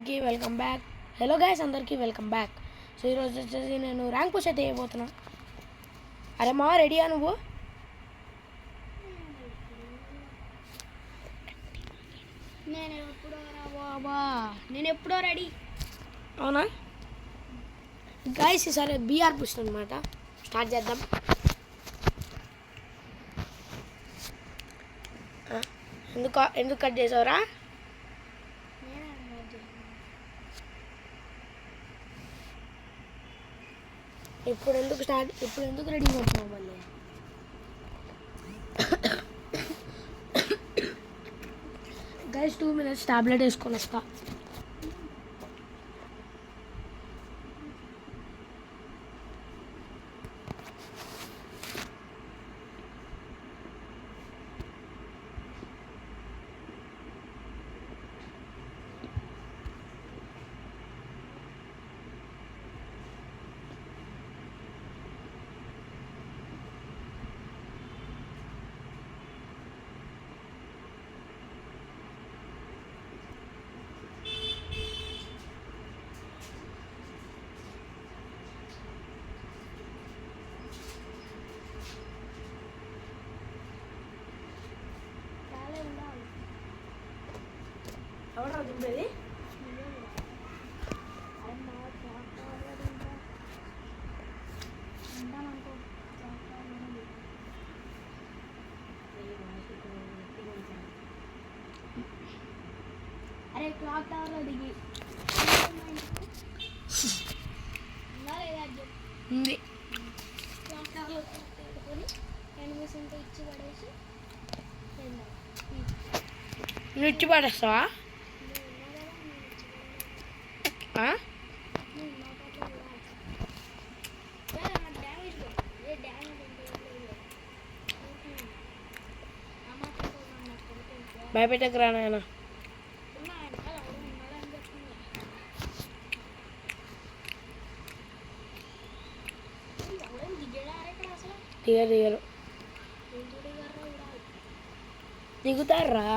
అందరికీ welcome back. Hello guys, అందరికీ welcome back. So ఈరోజు వచ్చేసి నేను ర్యాంక్ పుష్ అయితే వేయబోతున్నా. అరే మా రెడీయా నువ్వు? నేను ఎప్పుడో రెడీ. అవునా గైస్, ఈసారి బీఆర్ పుష్ అనమాట. స్టార్ట్ చేద్దాం. ఎందుకు కట్ చేసావురా? ఇప్పుడు ఎందుకు రెడీ అవుతున్నావు మళ్ళీ? గైస్ 2 minutes టాబ్లెట్ వేసుకొని వస్తా. ఎవరు దింపేది? అరే క్లాక్ టవర్లో దిగి ఉంది. క్లాక్ టవర్లో పెట్టుకొని ఎనిమిస్ ఉంటే ఇచ్చి పడేసి నువ్వు ఇచ్చి పడేస్తావా? భయపెట్టకు రా నాయన. దిగరు దిగుతారా?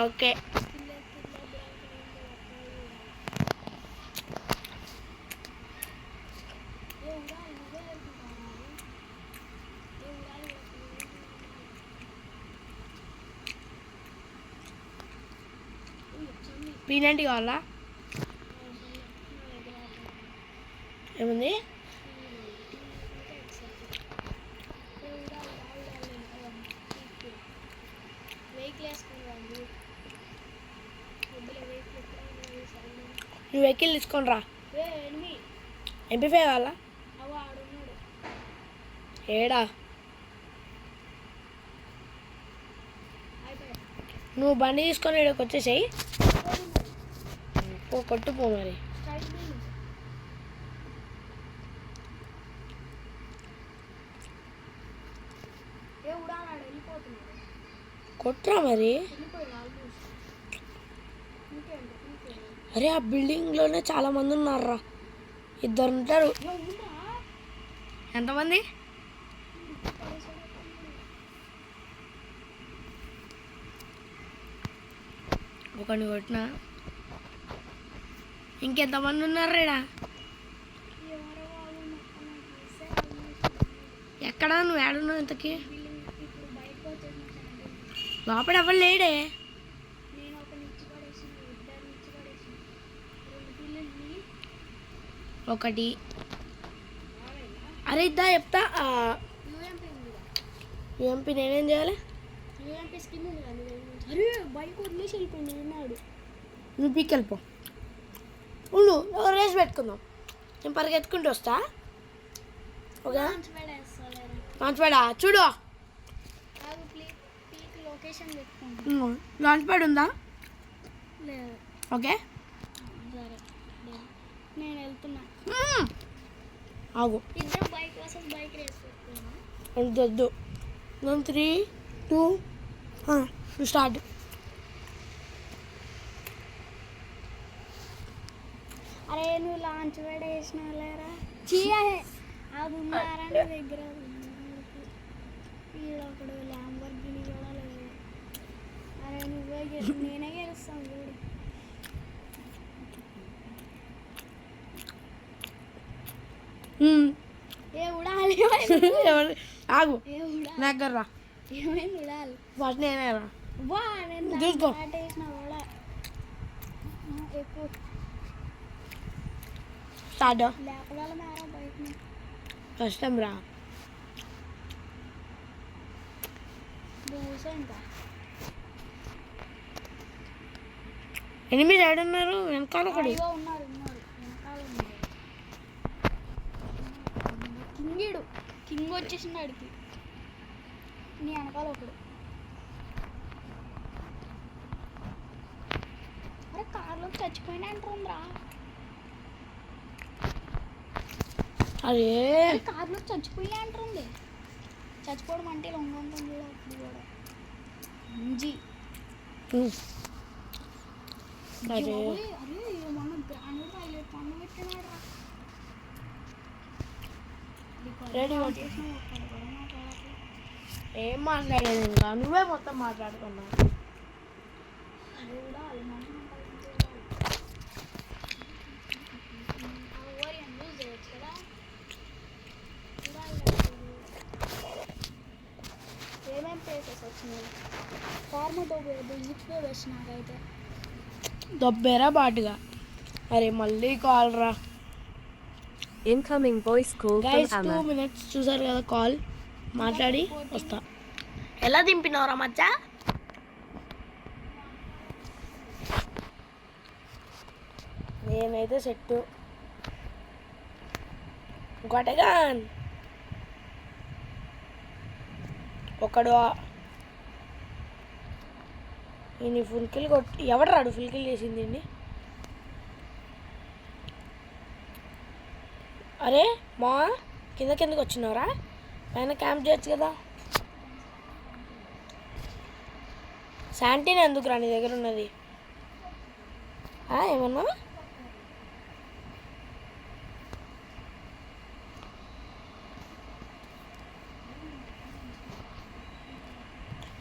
ఓకే. పీనంటి కావాలా? ఏముంది? నువ్వు వెహికల్ తీసుకొని రా. MP5 కావాలా? ఏడా? నువ్వు బండి తీసుకొని ఇక్కడికి వచ్చేసాయి. కొట్టుపో మరి. కొట్టురా మరి. అరే ఆ బిల్డింగ్లోనే చాలా మంది ఉన్నారా. 2 ఉంటారు. ఎంతమంది? ఒకరిని కొట్టినా. ఇంకెంతమంది ఉన్నారు రేడా? ఎక్కడా? నువ్వు ఏడున్నావు ఇంతకీ? లోపల ఎవరు లేడే? ఒకటి. అరే ఇద్దా చెప్తా. యూఎంపీ నేనేం చేయాలి? నువ్వు పీకెళ్ళిపో. ఉండు, రేస్ పెట్టుకుందాం. నేను పరిగెత్తుకుంటూ వస్తా. ఓకే లాంచ్ ప్యాడా చూడు. లాంచ్ ప్యాడ్ ఉందా? ఓకే నేను వెళ్తున్నా. ఆగు. ఇద్దరు బైక్ వర్సెస్ బైక్ రేస్ పెట్టుకున్నా. వద్దు. 1 3 2 స్టార్ట్. అరే నువ్వు లాంచ్ ప్యాడ్ వేసినా లేరా? చీయా అది ఉన్నారా నీ దగ్గర? ఈడొకడు ల్యాంబోర్గిని కూడా లేదు. అరే నేనే గెలుస్తాను చూడు. ఏ ఉడాలి ఆగు ఏ ఉడాలి దగ్గర రా ఏమైంది ఉడాలి ఫస్ట్ నేనే రా వా నేను చూసుకో. వేసిన కూడా ఎక్కువ స్టార్ట్ లేపడాల మేరా బయటని కష్టం రా కూర్చో ఇంకా ఎనిమిది సైడ్ ఉన్నారు వెనకాల ఒకడు ఇగో ఉన్నారు ఉన్నారు వెనకాల ఉన్నారు కింగిడు కింగ్ వచ్చేసింది అడికి నీ వెనకాల ఒకడు అరే కార్లో చచ్చిపోయినా అంటుందిరా అరే కార్లో చచ్చిపోయినా అంటుంది చచ్చిపోవడం అంటే లొంగ ఉంటుంది అప్పుడు కూడా మంచి అరే అరే మన గ్రాండ్ హైలైట్ పండు పెట్టినాడు రెడీ చేసిన ఒక్కడు కూడా మాట్లాడట్లేదు ఏం మాట్లాడేది ఇంకా నువ్వే మొత్తం మాట్లాడుకున్నావు అది కూడా అల్మాష్ ఓవర్ యూజ్ చేయొచ్చు కదా ఏమేమి ప్లేసెస్ వచ్చినాయి ఫార్మతో జిప్లో వచ్చి నాకైతే దొబ్బేరా బాటుగా అరే మళ్ళీ కాల్ రా Incoming voice call guys from 2 Anna. minutes చూసారు కదా కాల్ మాట్లాడి వస్తా ఎలా దింపినవరా మచ్చా నేనైతే సెట్టు గొటగాన్ ఒకడు ఈయన ఫుల్కిల్ కొట్టి ఎవడు రాడు ఫుల్కిల్ చేసింది అండి అరే మా కిందకి వచ్చినావురా పైన క్యాంప్ చేయొచ్చు కదా శాంటీన్ ఎందుకు రా నీ దగ్గర ఉన్నది ఏమన్నా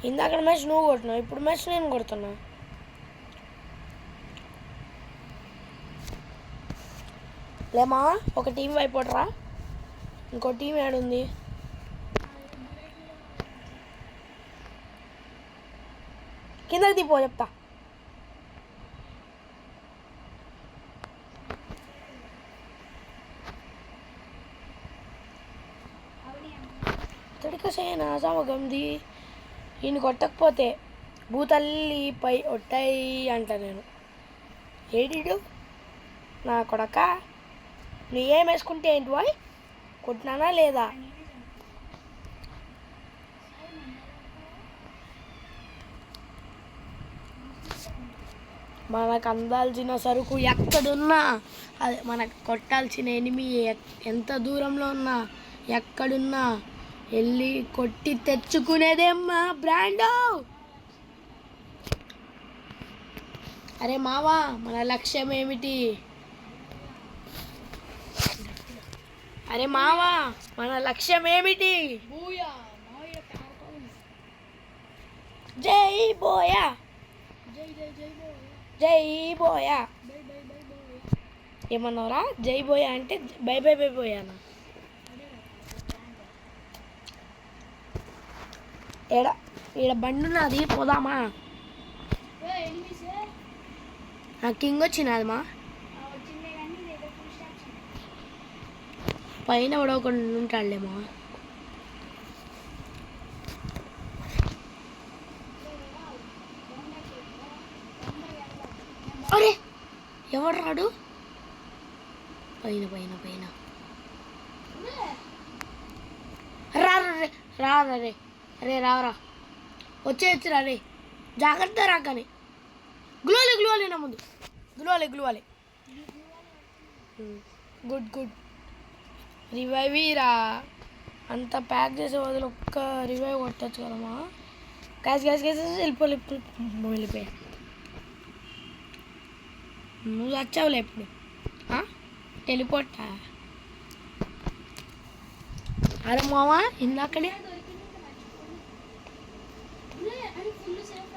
ఇందాక మ్యాచ్ నువ్వు కొట్టినావు ఇప్పుడు మ్యాచ్ నేను కొడుతున్నా లేమా ఒక టీం అయిపోటరా ఇంకో టీం ఏడుంది కిందకి దిపో చెప్తా తడికసేనా సమగంది ఈయన కొట్టకపోతే భూతల్లి పై ఒట్టాయి అంట నేను ఏడిడు నా కొడక నీ ఏం వేసుకుంటే ఏంటి బాయ్ కొట్టినానా లేదా మనకు అందాల్సిన సరుకు ఎక్కడున్నా అదే మనకు కొట్టాల్సిన ఎనిమి ఎంత దూరంలో ఉన్నా ఎక్కడున్నా వెళ్ళి కొట్టి తెచ్చుకునేదేమ్మా బ్రాండో అరే మావా మన లక్ష్యం ఏమిటి అరే మావా మన లక్ష్యం ఏమిటి జై బోయా జై జై జై బోయ్ జై బోయా బై బై బై బోయ్ ఏమన్నావురా జై బోయా అంటే బై బై బై బోయానా ఏడ ఈడ బండి ఉన్నది పోదామా ఎనిమిస్ కింగ్ వచ్చినది మా వచ్చిందే కానీ ఇదైతే ఫుల్ స్టాప్స్ పైన కూడా ఒక ఉంటాడులేమా అరే ఎవడు రాడు పైన పైన పైన రా రే రా రే అరే రావరా వచ్చేయచ్చురా రే జాగ్రత్త రాకని గ్లోవాలి నా ముందు గ్లోవాలి గుడ్ గుడ్ రివైవ్ రా అంత ప్యాక్ చేసే వదిలి ఒక్క రివైవ్ కొట్టచ్చు కదమ్మా గ్యాస్ వెళ్ళిపోయా నువ్వు వచ్చావులే ఇప్పుడు వెళ్ళిపోటా అరే మావా ఇందాకనే అది ఫుల్ సేఫ్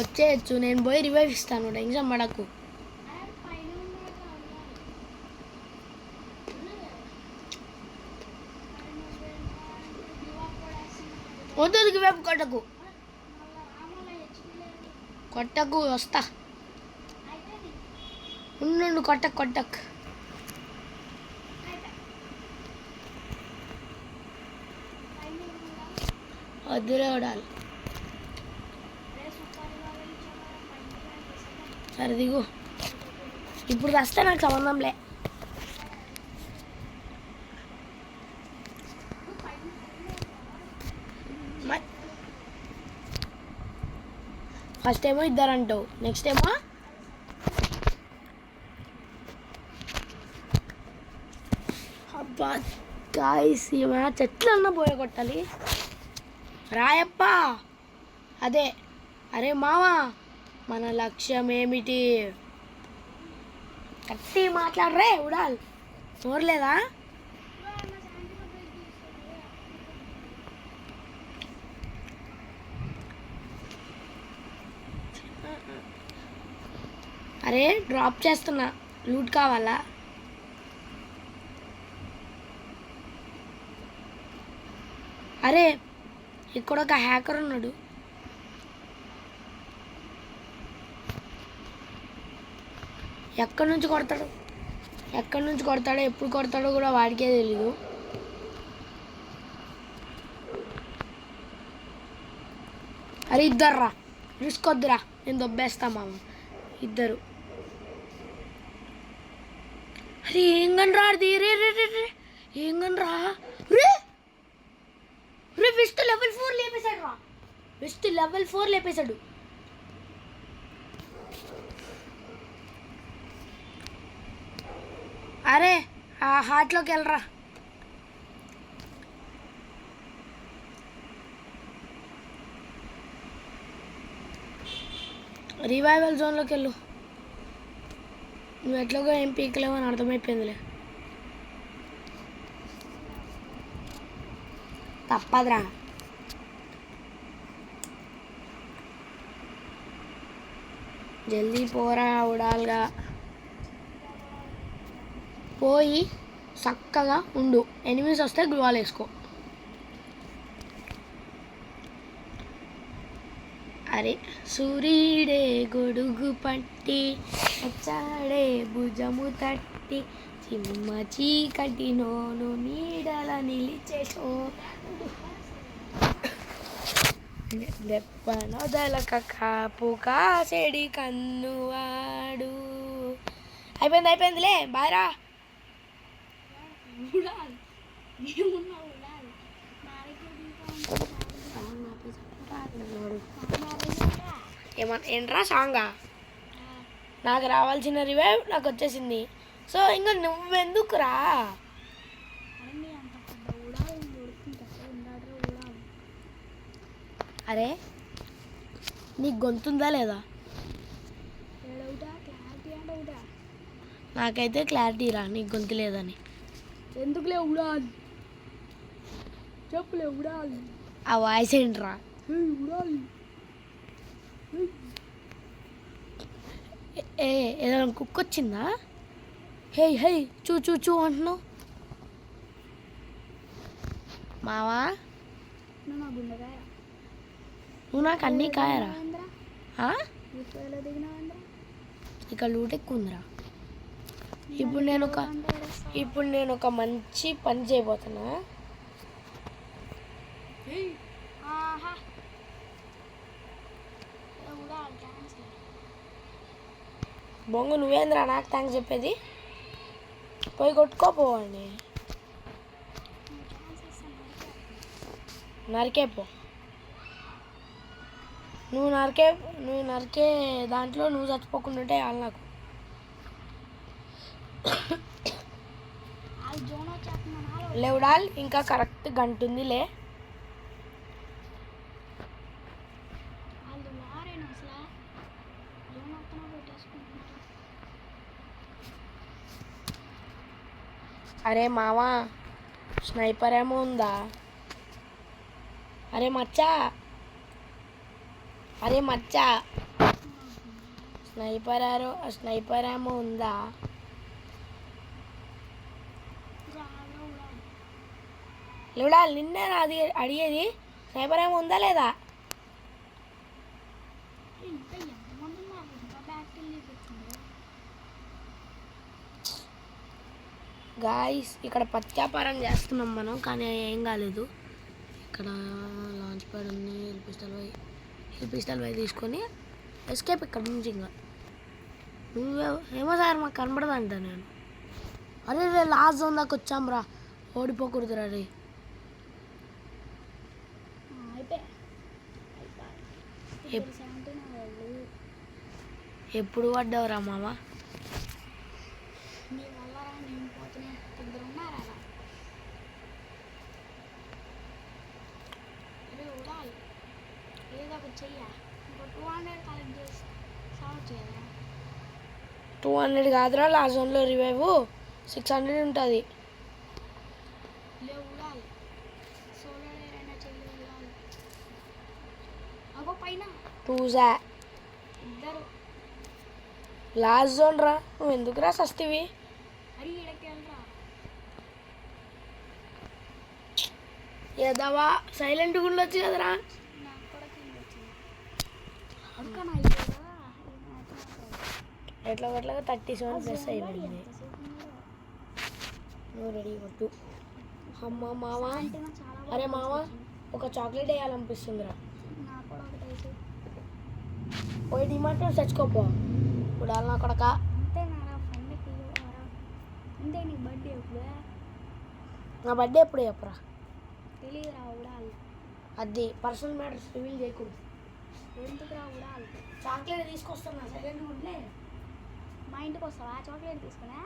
వచ్చేయచ్చు, నేను పోయి రివైవ్ ఇస్తాను, టెన్షన్ పడకు. వద్దు వైపు కొట్టకు, కొట్టకు, వస్తా. ఉండు, కొట్టకు. వద్దులే ఉండాలి. సరే దిగు, ఇప్పుడు వస్తే నాకు సంబంధంలే. ఫస్ట్ ఏమో ఇద్దరంటావు, నెక్స్ట్ ఏమో అబ్బా గాయ్స్, ఈ మ్యాచ్ ఎట్లన్నా పోయే కొట్టాలి. రాయప్ప అదే. అరే మావా, మన లక్ష్యం ఏమిటి? గట్టి మాట్లాడరే ఉడాల్, నోరలేదా? అరే డ్రాప్ చేస్తున్నా, లూట్ కావాలా? అరే ఇక్కడ ఒక హ్యాకర్ ఉన్నాడు. ఎక్కడి నుంచి కొడతాడో, ఎప్పుడు కొడతాడో కూడా వాడికే తెలీదు. అరే ఇద్దర్రా, రిస్క్ వద్దురా, నేను దొబ్బేస్తా మామ. ఇద్దరు. అరే ఏం గన్ రా అది, రే ఏం గన్ రా, రే వెస్ట్ లెవెల్ 4 లేపేశాడు రా, వెస్ట్ లెవెల్ 4 లేపేశాడు. అరే ఆ హార్ట్లోకి వెళ్ళరా. రివైవల్ జోన్లోకి వెళ్ళు. నువ్వు ఎట్లాగో ఏం పీకలేవు అని అర్థమైపోయిందిలే. తప్పదురా. జల్దీ పోరా ఉడాల్గా, పోయి చక్కగా ఉండు. ఎనిమిస్ వస్తే గ్లూవాల్ వేసుకో. అరే సూర్యుడే గొడుగు పట్టి వచ్చాడే భుజము తట్టి చిమ్మ చీకటి నోను నీడల నిలిచేటో దెప్పనొదలక కాపు కాసేడి కన్నువాడు. అయిపోయిందిలే, బాయ్రా. ఏంట్రా సాంగా? నాకు రావాల్సిన రివైవ్ నాకు వచ్చేసింది. సో ఇంకా నువ్వెందుకురా? అరే నీకు గొంతుందా లేదా? నాకైతే క్లారిటీ రా, నీకు గొంతు లేదని. ఎందుకులే ఉడాలి, చెప్పులే ఉడాలి. ఆ వాయిస్ ఏంట్రా? ఉడాలి. ఏదైనా కుక్క వచ్చిందా? హే చూ అంటున్నావు మావా. నువ్వు నాకు అన్నీ కాయరా. ఇక లూట్ ఎక్కువ ఉందిరా. ఇప్పుడు నేను ఒక మంచి పని చేయబోతున్నా. బొంగు నువ్వేంద్రా నాకు థ్యాంక్స్ చెప్పేది? పోయి కొట్టుకోపోవండి, నరికేపో. నువ్వు నరికే దాంట్లో నువ్వు చచ్చిపోకుండా ఉంటే వాళ్ళు నాకు. లేవుడాల్ ఇంకా కరెక్ట్ గంట ఉందిలే. అరే మావా, స్నైపర్ ఏమో ఉందా? అరే మచ్చా, అరే మచ్చ స్నైపర్ ఏమో ఉందా? లేడా నిన్నే అది అడిగేది. స్నైపర్ ఏమో ఉందా లేదా? ఇంకా ఎంతమంది ఉన్నారు? ఇంకా బ్యాక్ వెళ్ళిపోతుంది. గాయస్ ఇక్కడ పత్యాపారం చేస్తున్నాం మనం, కానీ ఏం కాలేదు. ఇక్కడ లాంచ్ ప్యాడ్ ఉంది. పిస్టల్ వై తీసుకొని ఎస్కేప్ ఇక్కడ నుంచి. ఇంకా ఏమో సార్ మాకు కనబడదు అంట. నేను అరే రే లాస్ట్ జోన్ దాకా వచ్చాం రా, ఓడిపోకూడదురా రే. ఎప్పుడు పడ్డావురా మామ? నీ వల్ల నేను పోతున్నా. ఇద్దరు ఉన్నారా? అరే ఉడాలి, ఏదో ఒకటి చెయ్యా. ఇంకో 200 కలెక్ట్ చేసి సాల్వ్ చేయాలి. 200 కాదురా, లాస్ట్ జోన్లో రివైవ్ 600 ఉంటుంది. లే ఉడాలి, సోలో ఏదైనా చెయ్యి ఉడాలి. అగో పైన 2 ఇద్దరు. లాస్ట్ జోన్ రా, నువ్వు ఎందుకురా సస్తివి? అరే ఈడకి వెళ్ళరా. ఏదవా సైలెంట్గా ఉండొచ్చు కదరా. నాకు కూడా కింద వచ్చింది. అందుకని అయిపోదా ఎట్లా 37 ప్లస్ అయిపోయింది. నువ్వు రెడీ కొట్టు. అమ్మ మామ, అరే మామ ఒక చాక్లెట్ వేయాలనిపిస్తుందిరా. నాకు కూడా ఒకటి వేసి. పోయి డిమార్ట్ తెచ్చుకోపో. ఇప్పుడు నా కొడక. అంతేనారా ఫ్రెండ్కి అంతే. నీ బర్త్డే ఎప్పుడు? నా బర్త్డే ఎప్పుడు చెప్పరా? తెలియదురా ఉడాలి. అది పర్సనల్ మ్యాటర్స్ రివీల్ చేయకూడదు. ఎందుకురా ఉడాలి? చాక్లెట్ తీసుకొస్తున్నా, సైలెంట్గా ఉంటే. మా ఇంటికి వస్తావా చాక్లెట్ తీసుకున్నా?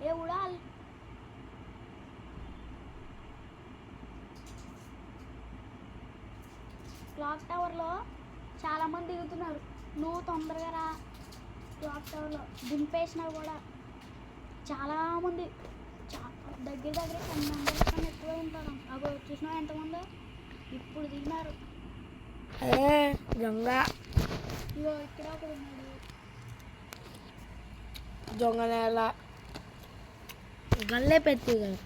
ఏ ఉడాలి. క్లాక్ టవర్లో చాలామంది దిగుతున్నారు. నువ్వు తొందరగా రా. క్లాక్ టవర్లో దింపేసినా కూడా చాలామంది దగ్గర 10 మెంబర్స్ కన్నా ఎక్కువే ఉంటారు. అగో చూసినా ఎంతమందో ఇప్పుడు దిగినారు. దొంగ ఇగో ఇక్కడ ఒకడు ఉన్నాడు. దొంగ నేల గల్లే పెట్టి కదా.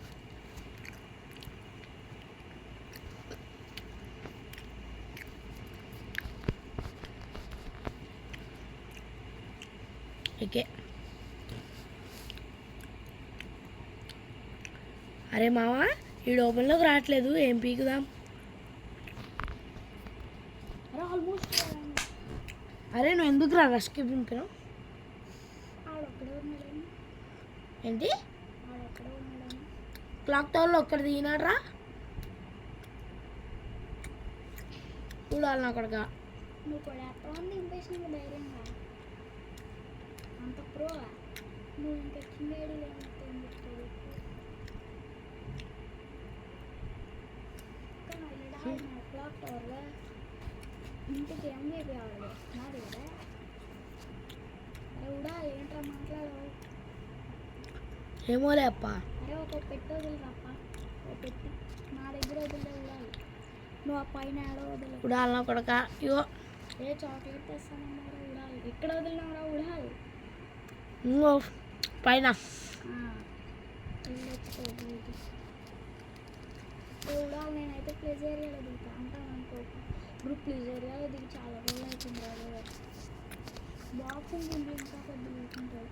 ఓకే అరే మామ ఈ ఓపెన్లోకి రావట్లేదు, ఏం పీకుదాం? ఆల్మోస్ట్ అరే నువ్వు ఎందుకు రా రష్కి పింపినావు? ఆడొక్కడే ఉన్నాడని. ఏంటి? ఆడొక్కడే ఉన్నాడని. క్లాక్ టవర్లో ఒక్కటి దిగినాడు రా. చూడాలి నా కొడుక. నువ్వు కూడా ఎంతమంది దింపేసిన ధైర్యంగా అంత ప్రో. నువ్వు ఇంకా కిందేడి క్లాక్ టవర్లో ఇంటికి ఎంజేపీ ఆడదు నాది కదా. అరే ఉడా ఏంట్రా మాట్లాడవు? ఏమోలే అప్ప. అరే ఒక పెట్టి వదిలిరప్ప. ఒక పెట్టి నా దగ్గర వదిలే ఉడాలి. నువ్వు ఆ పైన ఆడో వదిలే. ఉడాలి నా కొడుక. ఇగో ఏ చాక్లెట్ తెస్తానన్నారా ఉడాలి. ఎక్కడ వదిలినారా ఉడాలి? ఇంకో పైన. ఉడాలి. నేనైతే ప్లేస్ ఏరియాలో దిగుతా అంటాను అనుకో. ఇప్పుడు ప్లేస్ ఏరియాలో దిగి చాలా రోజులు అవుతుంది. బాక్సింగ్ దింపి ఇంకా కొద్ది దిగుతుంటాడు.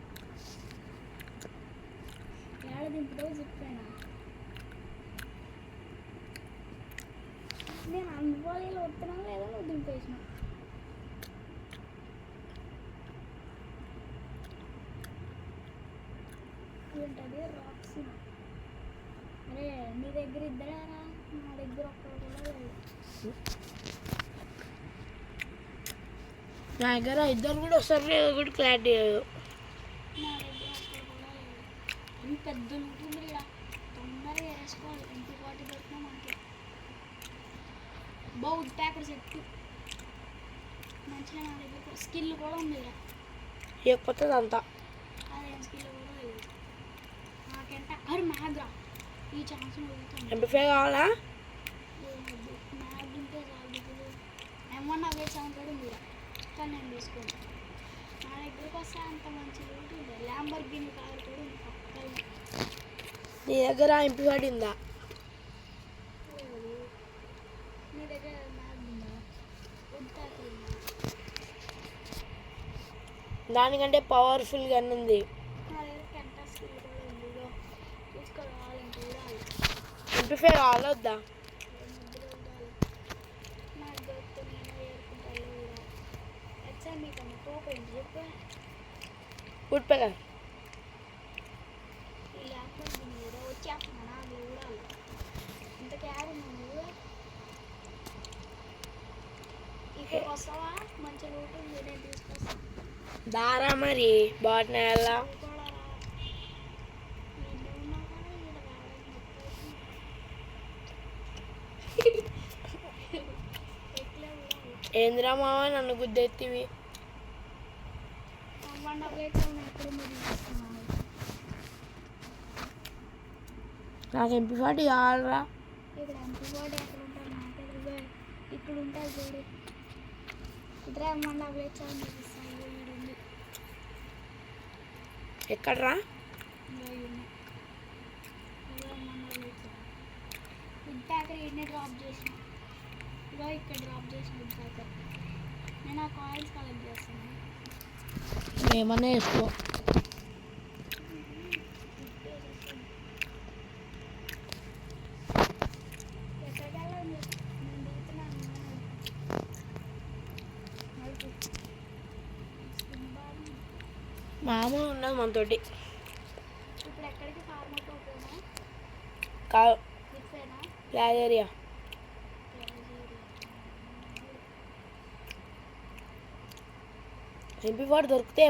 ఏడ దింపుతావు చెప్పాను. నేను అనుభవాలు వస్తున్నాను లేదా నువ్వు దింపేసినావు. ఏంటది రాక్సీ. అరే నీ దగ్గర ఇద్దరారా? నా దగ్గర ఒక్కరు కూడా లేదు. నా దగ్గర ఇద్దరు కూడా వస్తారు, కూడా క్లారిటీ లేదు. నా దగ్గర పెద్ద ఉంటుంది ఇక్కడ తొందరగా వేసుకోవాలి. MP40 దొరికినా మనకి బౌడ్ ప్యాకెట్ సెట్ మంచిగా. నా దగ్గర స్కిల్ కూడా ఉంది ఇక్కడ. లేకపోతే అంతా అదేం స్కిల్ కూడా లేదు నాకంటే. అరే మ్యాగ్రా ఈ ఛాన్స్ వదులుతాను. MP5 కావాలా? మ్యాగ్ ఉంటే చాలు. M1 7 కూడా ఉంది ఇక్కడ, కానీ నేను తీసుకోండి. నా దగ్గరకు వస్తే అంత మంచిగా ఉంటుంది. ల్యాంబర్గిని కార్ కూడా ఉంది పక్కన. నీ దగ్గర MP40 ఉందా? నీ దగ్గర మ్యాగ్ ఉందా? ఉందా? దానికంటే పవర్ఫుల్ గన్ ఉంది. నా దగ్గర కెంటా స్కిల్ కూడా ఉంది. ఇదో తీసుకోవాలంటే చూడాలి. MP5 కావాలా వద్దా? నాకు దొరికితే నేను ఏరుకుంటాను కూడా. ఎక్సామ్ మీకు అన్న తోపేంటి చెప్పు. వుడ్ పెకర్ ఈ ల్యాప్టాప్ కూడా వచ్చేస్తున్నా నాకు చూడాలి. ఇంత క్యాబ్ నువ్వు ఇక్కడ వస్తావా? మంచిగా ఉంటుంది, నేను తీసుకొస్తాను. దారా మరి బాట్ నెల ఏంద్రా మావా నన్ను గుద్దెత్తివి. నాకు MP40 కావాలరా. ఇక్కడ MP40 ఎక్కడ ఉంటారు? నాకు ఎదురుగా ఇక్కడ ఉంటుంది చూడు. ఇద్దరు M1 చూపిస్తాను. వీడుంది ఎక్కడరా? ఫుడ్ ప్యాకర్ ఇన్నే డ్రాప్ చేసిన. ఇదో ఇక్కడ డ్రాప్ చేసిన ఫుడ్ ప్యాకర్. నేను ఆ కాయిన్స్ కలెక్ట్ చేస్తాను. ఏమన్నా వేసుకో. ఎక్కడికి వెళ్ళాలి? నేను దిగుతున్నాను. మామూలు ఉన్నది మనతోటి. ఇప్పుడు ఎక్కడికి? ఫార్మర్ టోపేనా? కాదు, మిక్సేనా? ప్లాజ్ ఏరియా. MP40 దొరికితే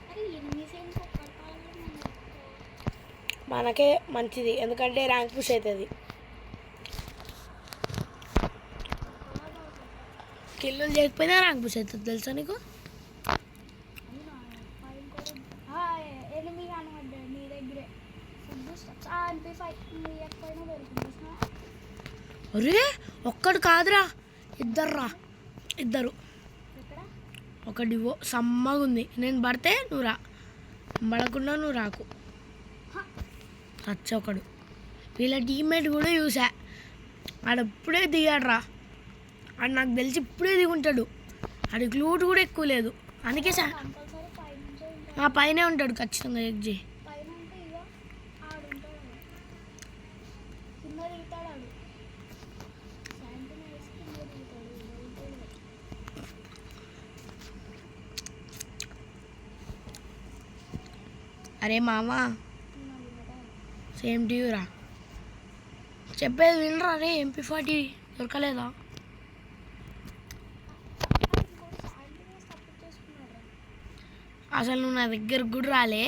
అరే ఎనిమిది సెంట్స్ ఒక్కడి కాలంలో నేను మనకే మంచిది, ఎందుకంటే ర్యాంక్ పుష్ అవుతుంది. కిల్లులు చేయకపోయినా ర్యాంక్ పుష్ అవుతుంది తెలుసా నీకు? ఎనిమిది కనబడ్డాడు నీ దగ్గరే. ఫుడ్ MP5 నీ ఎక్కడైనా దొరికింది. అరే ఒక్కడు కాదురా, ఇద్దరురా, ఇద్దరు. ఎక్కడ? ఒకటి సమ్మగా ఉంది. నేను పడితే నువ్వు రా, పడకుండా నువ్వు రాకు. రచ్చ ఒకడు. వీళ్ళ టీమ్మేట్ కూడా చూసా, ఆడప్పుడే దిగాడు రా. ఆడు నాకు తెలిసి ఇప్పుడే దిగుంటాడు. ఆడికి లూట్ కూడా ఎక్కువ లేదు, అందుకే కంపల్సరీ పైనుంచే ఉంటాడు. ఆ పైనే ఉంటాడు ఖచ్చితంగా. ఎగ్జి పైన అంటే ఇగో ఆడు ఉంటాడు. కింద దిగుతాడు ఆడు. శాంతిని వేసి కింద దిగుతాడు. అరే మామా, సేమ్ డ్యూరా, చెప్పేది వినరా? రే MP40 దొరకలేదా? అసలు నువ్వు నా దగ్గరకు కూడా రాలే.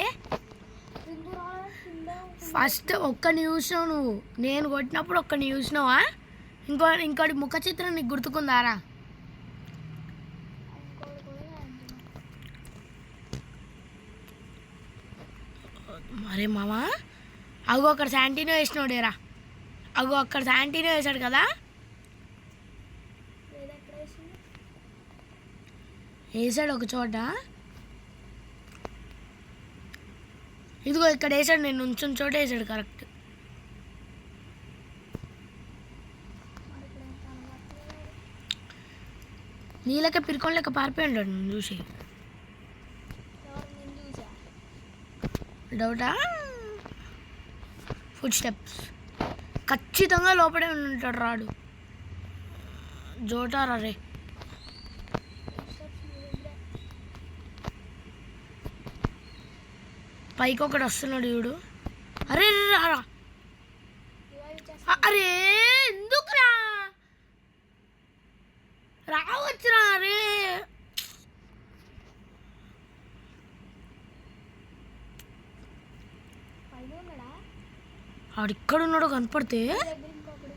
ఫస్ట్ ఒక్కని చూసినావు నువ్వు, నేను కొట్టినప్పుడు ఒక్కని చూసినావా? ఇంకోటి ముఖ చిత్రం నీకు గుర్తుకుందారా? అరే మామా, అగో అక్కడ శాంటీనో వేసినాడేరా. అగో అక్కడ శాంటీనో వేసాడు కదా. వేసాడు ఒక చోట. ఇదిగో ఇక్కడ వేసాడు, నేను ఉంచిన చోట వేసాడు కరెక్ట్. నీళ్ళకే పిరుకొని లెక్క పారిపోయి ఉంటాడు నన్ను చూసి. డౌటా? ఫుడ్ స్టెప్స్ ఖచ్చితంగా లోపడే ఉంటాడు రాడు. జోటారా రే. పైకి ఒకటి వస్తున్నాడు చూడు. అరే రారా. అరే ఎందుకురా రావచ్చురా. అరే ఆడు ఇక్కడ ఉన్నాడు కనపడితే దగ్గర ఇంకొకడు.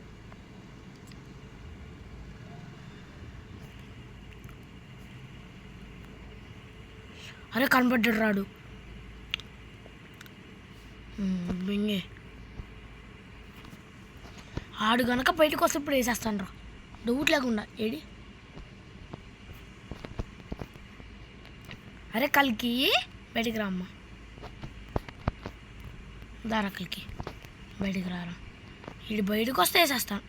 అరే కనపడ్డాడు రాడు బింగే ఆడు కనుక బయటకు వస్తే ఇప్పుడు వేసేస్తాను రా డౌట్ లేకుండా ఏడి అరే కలికి బయటికి రామ్మా దారా కలికి బయటికి రారా వీడు బయటకు వస్తే వేసేస్తాను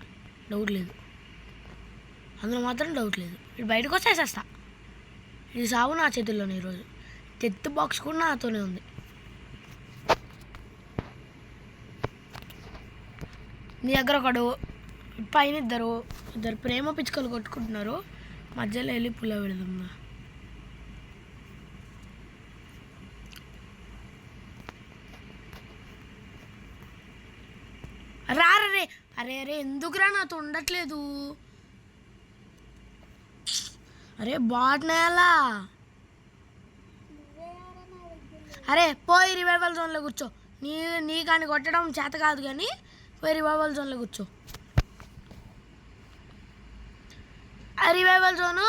డౌట్ లేదు అందులో మాత్రం డౌట్ లేదు వీడు బయటకు వస్తే వేసేస్తా ఇది సాగు నా చేతుల్లోనే ఈరోజు డెత్ బాక్స్ కూడా నాతోనే ఉంది నీ దగ్గర ఒకడు పైన ఇద్దరు ప్రేమ పిచ్చుకలు కొట్టుకుంటున్నారు మధ్యలో వెళ్ళి పుల్ల పెడుతుందా రారే అరే అరే ఎందుకురా నాతో ఉండట్లేదు అరే బాట్నేలా అరే పోయి రివైవల్ జోన్లో కూర్చో నీ కానీ కొట్టడం చేత కాదు కానీ పోయి రివైవల్ జోన్లో కూర్చో ఆ రివైవల్ జోను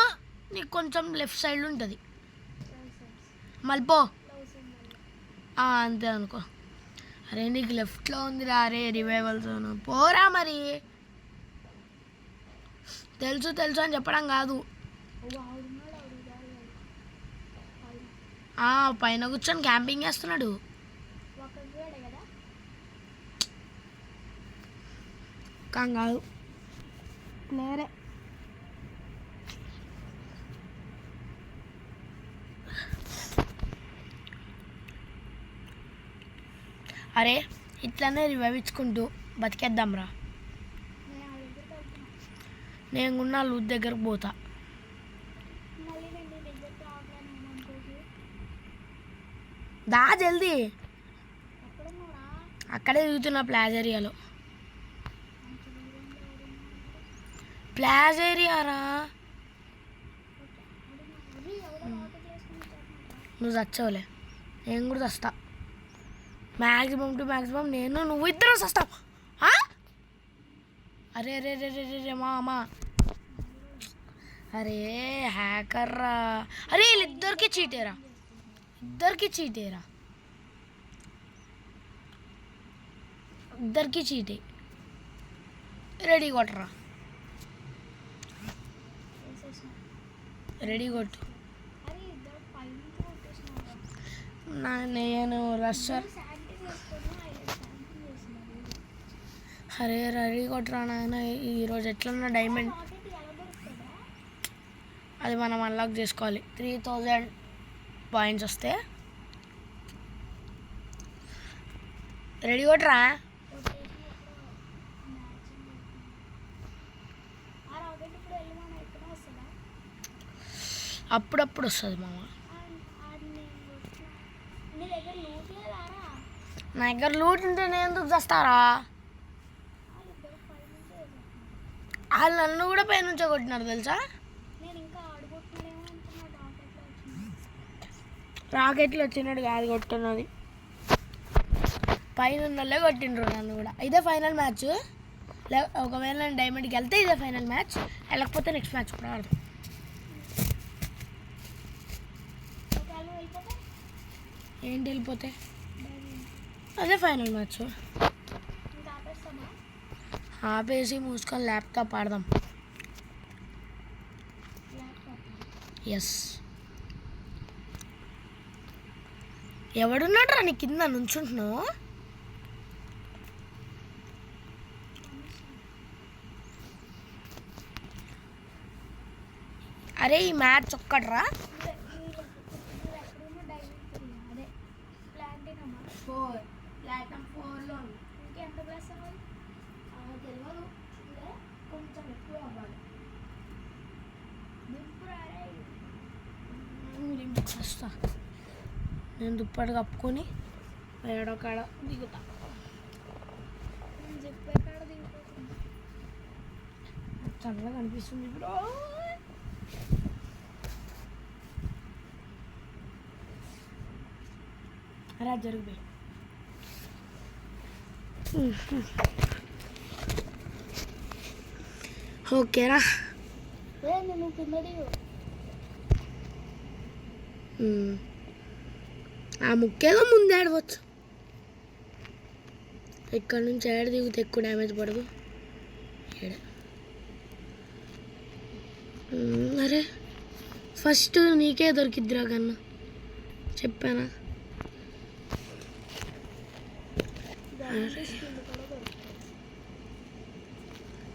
నీకు కొంచెం లెఫ్ట్ సైడ్లో ఉంటుంది మళ్ళీ పో అంతే అనుకో అరే నీకు లెఫ్ట్లో ఉందిరా అరే రివైవల్ జోను పోరా మరి తెలుసు తెలుసు అని చెప్పడం కాదు పైన కూర్చొని క్యాంపింగ్ చేస్తున్నాడు కాదు ప్లేయరే అరే ఇట్లానే రివైవ్ ఇచ్చుకుంటూ బతికేద్దాంరా నేను ఉన్న లూత్ దగ్గరకు పోతా దా జల్దీ అక్కడే దిగుతున్నా ప్లాజ్ ఏరియారా నువ్వు చచ్చవులే నేను కూడా చస్తా మ్యాక్సిమం టు మ్యాక్సిమం నేను నువ్వు ఇద్దరు చస్తావు అరే అరే రే రే రే మామా అరే హ్యాకర్ రా అరే వీళ్ళిద్దరికి చీటేరా ఇద్దరికి చీటే రెడీ కొట్టరా రెడీ కొట్టు నేను రషర్ అరే రెడీ కొట్టరా నాయన ఈరోజు ఎట్లన్నా డైమండ్ అది మనం అన్లాక్ చేసుకోవాలి 3000 పాయింట్స్ వస్తే రెడీ కొట్టరా అప్పుడప్పుడు వస్తుంది మామ నా దగ్గర లూట్ ఉంటే నేను ఎందుకు చేస్తారా వాళ్ళు నన్ను కూడా పైనుంచో కొట్టినారు తెలుసా రాకెట్లు వచ్చినాడు కాదు కొట్టున్నది పైన ఉన్నోళ్ళే కొట్టిండ్రు నన్ను కూడా ఇదే ఫైనల్ మ్యాచ్ ఒకవేళ నేను డైమండ్కి వెళ్తే ఇదే ఫైనల్ మ్యాచ్ వెళ్ళకపోతే నెక్స్ట్ మ్యాచ్ కూడా ఆడదాం ఏంటి వెళ్ళిపోతే అదే ఫైనల్ మ్యాచ్ ఆపేసి మూసుకొని ల్యాప్టాప్ ఆడదాం ఎస్ ఎవడున్నాడు రా నీ కింద నుంచుంటున్నావు అరే ఈ మ్యాచ్ ఒక్కడ్రా 4లో ఇంకెంత ప్లస్ అవ్వాలి తెలియదు కొంచెం ఎక్కువ అవ్వాలి వస్తా నేను దుప్పటి కప్పుకొని వేడో కాడ దిగుతా నేను చెప్పే కాడ దిగిపోతుంది చల్లగా కనిపిస్తుంది ఇప్పుడు అలా జరుగుతాయి ఓకేరా. నువ్వు కింద దిగు. ఆ ముక్కేదో ముందే ఆడవచ్చు. ఇక్కడ నుంచి ఏడ దిగితే ఎక్కువ డ్యామేజ్ పడదు. అరే ఫస్ట్ నీకే దొరికిద్దిరా కన్నా, చెప్పానా?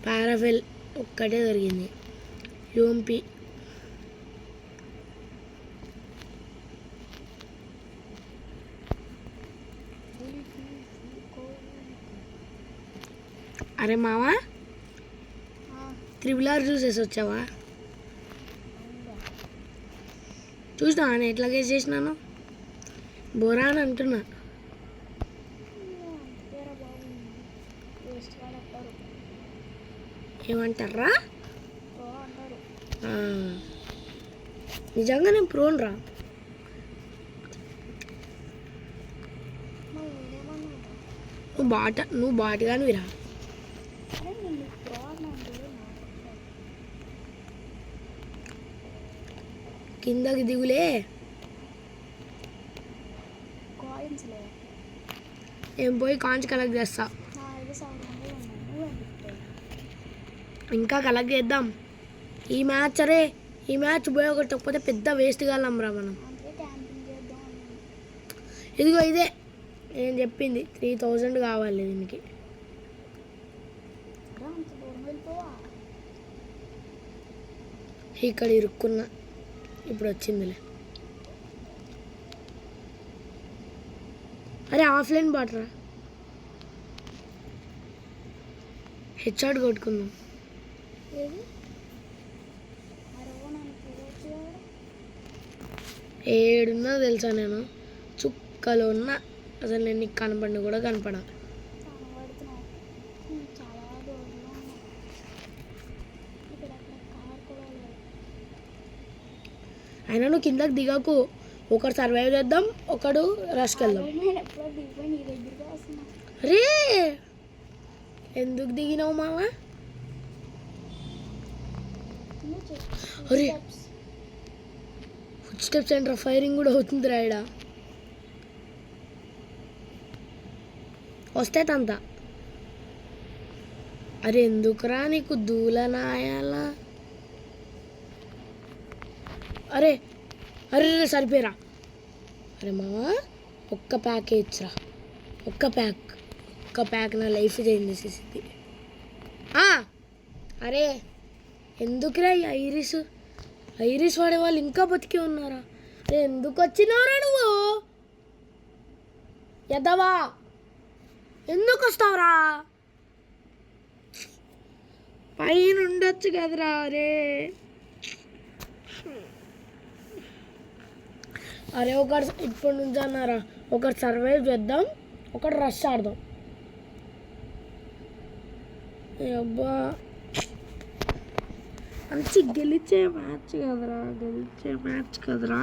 పారాఫెల్ ఒక్కటే దొరికింది. యూఎంపి అరే మావా, RRR చూసేసి వచ్చావా? చూసినా నేను ఎట్లా గేస్ చేసినాను? బోరా అని అంటున్నా. ఏమంటారా? నిజంగా నేను ప్రోన్ రా. నువ్వు బాట్ కానివిరా. కిందకి దిగులే. ఏం పోయి కాయిన్స్ కలెక్ట్ చేస్తా. ఇంకా కలెక్ట్ చేద్దాం. ఈ మ్యాచ్ అరే ఈ మ్యాచ్ ఉపయోగపడకపోతే పెద్ద వేస్ట్ కాలం రా మనం. ఇదిగో ఇదే నేను చెప్పింది. 3000 కావాలి దీనికి. ఇక్కడ ఇరుక్కున్నా. ఇప్పుడు వచ్చిందిలే. అరే ఆఫ్లైన్ బాట్రా. హెడ్షాట్ కొట్టుకుందాం. ఏడున్నా తెలుసా నేను? చుక్కలో ఉన్నా. అసలు నేను నీకు కనపడిన కూడా కనపడా. అయినా నువ్వు కిందకి దిగకు. ఒకడు సర్వైవ్ చేద్దాం, ఒకడు రష్కి వెళ్దాం. అరే ఎందుకు దిగినావు మావా? అరే ఫుడ్ స్టెప్స్ ఏంట్రా, ఫైరింగ్ కూడా అవుతుంది రాయడా. వస్తే తంత. అరే ఎందుకురా నీకు దూలనాయాలా? అరే అరే సరిపోయారా? అరే మావా ఒక్క ప్యాక్ ఇచ్చరా. ఒక్క ప్యాక్ నా లైఫ్ చేంజ్ చేసేసింది. అరే ఎందుకురా ఈ ఐరిస్ వాడే వాళ్ళు ఇంకా బతికి ఉన్నారా? అరే ఎందుకు వచ్చినావురా నువ్వు? ఎదవా ఎందుకు వస్తావురా? పైన ఉండొచ్చు కదరా. అరే ఒకటి ఇప్పటి నుంచి అన్నారా, ఒకటి సర్వైవ్ చేద్దాం, ఒకటి రష్ ఆడదాం. అబ్బా మంచి గెలిచే మ్యాచ్ కదరా.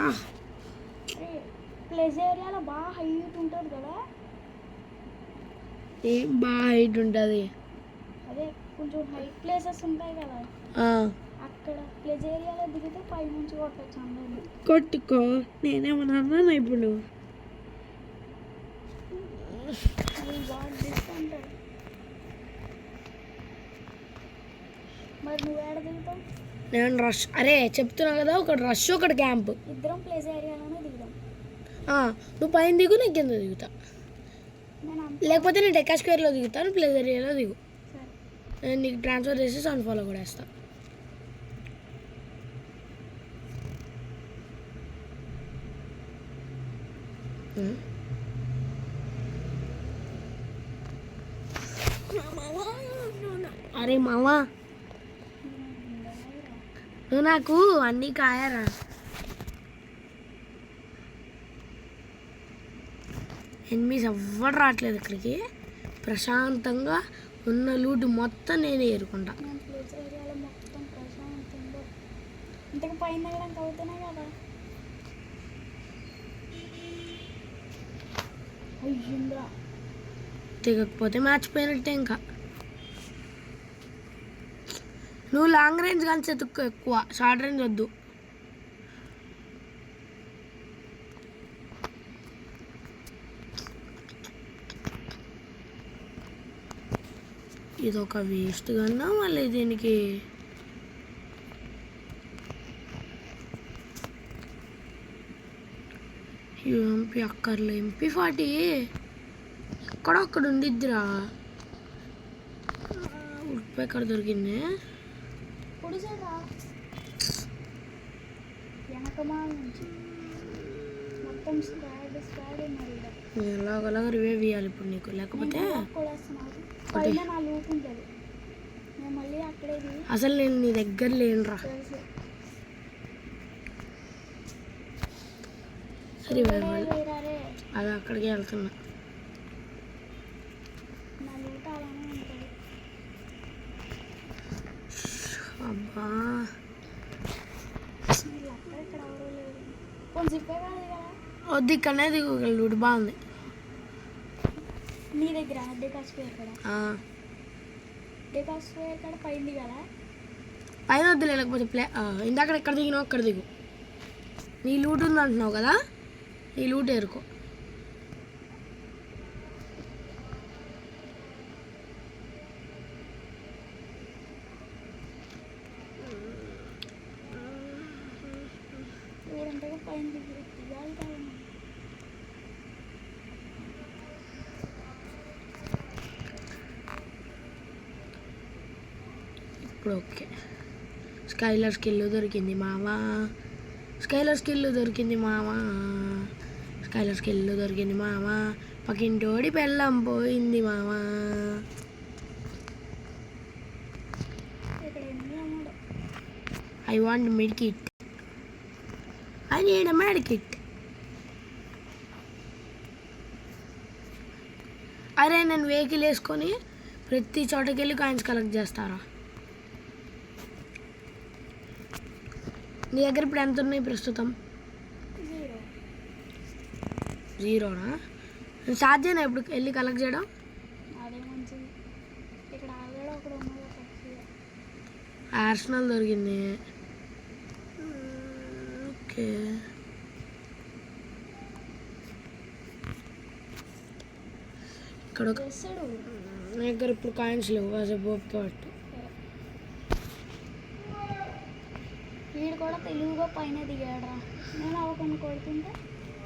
ప్లేస్ ఏరియాలో బాగా హైట్ ఉంటుంది కదా. ఏం బాగా హైట్ ఉంటుంది? అదే కొంచెం హైట్ ప్లేసెస్ ఉంటాయి కదా, అక్కడ ప్లేస్ ఏరియాలో దిగితే పై నుంచి కొట్టచ్చు అందరినీ. కొట్టుకో, నేనేమన్నా ఇప్పుడు మరి నువ్వు ఏడ దిగుతావు? నేను రష్. అరే చెప్తున్నా కదా, ఒకటి రష్ ఒకటి క్యాంప్. ఇద్దరం ప్లేస్ ఏరియాలోనే దిగుదాం. నువ్వు పైన దిగు, నేను కింద దిగుతా. లేకపోతే నేను డెక్కా స్క్వేర్లో దిగుతాను, ప్లేస్ ఏరియాలో దిగు. నేను నీకు ట్రాన్స్ఫర్ చేసి అన్ఫాలో కూడా వేస్తాను. అరే మావా నువ్వు నాకు అన్నీ కాయరా. ఎనిమిస్ ఎవ్వరు రావట్లేదు ఇక్కడికి. ప్రశాంతంగా ఉన్న లూటు మొత్తం నేనే ఏరుకుంటా. ఇంతకు పైన తగ్గడానికి అవుతున్నాయి కదా. అయ్యిందా దిగకపోతే మ్యాచ్ పోయినట్టే ఇంకా. నువ్వు లాంగ్ రేంజ్ గన్స్ ఎత్తుక్కో ఎక్కువ, షార్ట్ రేంజ్ వద్దు. ఇది ఒక వేస్ట్ కన్నా మళ్ళీ దీనికి ఎంపీ అక్కర్లే. MP40 ఎక్కడో అక్కడ ఉండిద్దిరా. ఉప్పు ఎక్కడ దొరికింది? పొడిసారా వెనకమాల నుంచి మొత్తం స్క్వాడ్ మరి ఎలాగోలాగా రివైవ్ ఇవ్వాలి ఇప్పుడు నీకు, లేకపోతే పైన నా లూట్ ఉంటుంది. నేను మళ్ళీ అక్కడేది అసలు నేను నీ దగ్గర లేనురా. తెలుసు. రివైవ్ వేరే అది అక్కడికి వెళ్తున్నా. నా లూట్ అలానే ఉంటుంది. అబ్బా వీళ్ళు అక్కడ ఇక్కడ ఎవరో లేరు. కొంచెం జిప్పే కాదు కదా వద్దు, ఇక్కడనే దిగు, బాగుంది. నీ దగ్గర డెకాస్ఫియర్ కదా, డెకాస్ఫియర్ కూడా పైంది కదా. పైన వద్దులే, లేకపోతే ఇందాక ఎక్కడ దిగినావు అక్కడ దిగు. నీ లూట్ ఉంది అంటున్నావు కదా, నీ లూట్ ఏరుకో. ఊరంతగా పైన దిగాలి కదా. ఇప్పుడు ఓకే. స్కైలర్ స్కిల్ దొరికింది మావా, స్కైలర్ స్కిల్ దొరికింది మావా, స్కైలర్ స్కిల్ దొరికింది మావా. పక్కింటోడి పెళ్ళం పోయింది మావా. ఇక్కడ ఎన్ని అమ్ముడు I want med kit, I need a med kit. అరే నేను వెహికల్ వేసుకొని ప్రతి చోటకి వెళ్ళి కాయిన్స్ కలెక్ట్ చేస్తారా. నీ దగ్గర ఇప్పుడు ఎంత ఉన్నాయి ప్రస్తుతం? 0. జీరోనా? నేను స్టార్ట్ చేయను ఇప్పుడు వెళ్ళి కలెక్ట్ చేయడం. అదే మంచిది. ఇక్కడ ఆల్రెడీ ఒకడు ఉన్నాడు పక్షిగా. ఆర్సనల్ దొరికింది. ఓకే ఇక్కడ చేస్తాడు. నా దగ్గర ఇప్పుడు కాయిన్స్ లేవు, కాసేపు ఓపిక పట్టు. వీడు కూడా తెలివిగా పైన దిగాడురా. నేను అవన్నీ కొడుతుంటే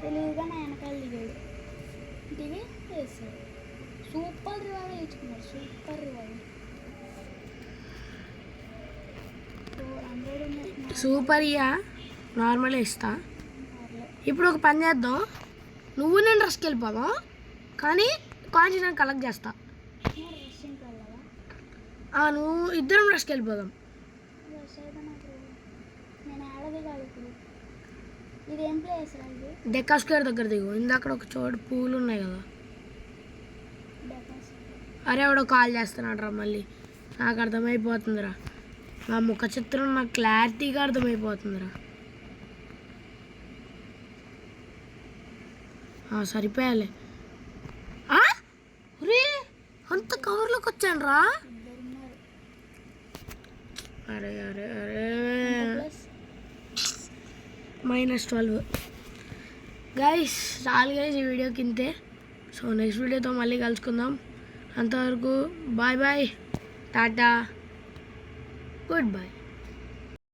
తెలివిగా నా వెనకాల దిగాడు. దిగి వేస్తాడు. సూపర్ రివైవ్ ఇచ్చుకున్నాడు, సూపర్ రివైవ్. 400 ఉన్నాయి. సూపర్ ఇయా నార్మల్ ఇస్తా. ఇప్పుడు ఒక పని చేద్దాం, నువ్వు నేను రష్కి వెళ్ళిపోదాం, కానీ కాయిన్స్ నేను కలెక్ట్ చేస్తా. రష్యంకి వెళ్ళాలా? నువ్వు ఇద్దరం రష్కి వెళ్ళిపోదాం. రష్ అయితే నాకు నేను ఆడది కాదు ఇప్పుడు. ఇది ఏం ప్లేస్ రా? ఇది డెక్కా స్క్వేర్ దగ్గర దిగు. ఇందాక ఒక చోట పూలు ఉన్నాయి కదా. అరే ఎవడో కాల్ చేస్తున్నాడు రా మళ్ళీ. నాకు అర్థమైపోతుందిరా, నా ముఖ చిత్రం నాకు క్లారిటీగా అర్థమైపోతుందిరా. సరిపోయాలి. రే అంత కవర్లోకి వచ్చాను రా. అరే అరే అరే -12. గైస్ చాలు గైస్ ఈ వీడియోకి ఇంతే. సో నెక్స్ట్ వీడియోతో మళ్ళీ కలుసుకుందాం. అంతవరకు bye bye, tata, good bye.